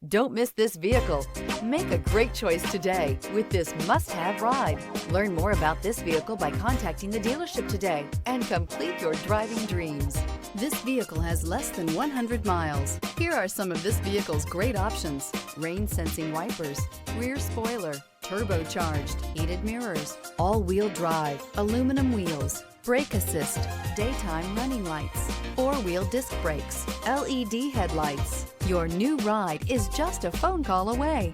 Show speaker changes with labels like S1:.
S1: Don't miss this vehicle. Make a great choice today with this must-have ride. Learn more about this vehicle by contacting the dealership today and complete your driving dreams. This vehicle has less than 100 miles. Here are some of this vehicle's great options: rain-sensing wipers, rear spoiler, turbocharged, heated mirrors, all-wheel drive, aluminum wheels, brake assist, daytime running lights, four-wheel disc brakes, LED headlights. Your new ride is just a phone call away.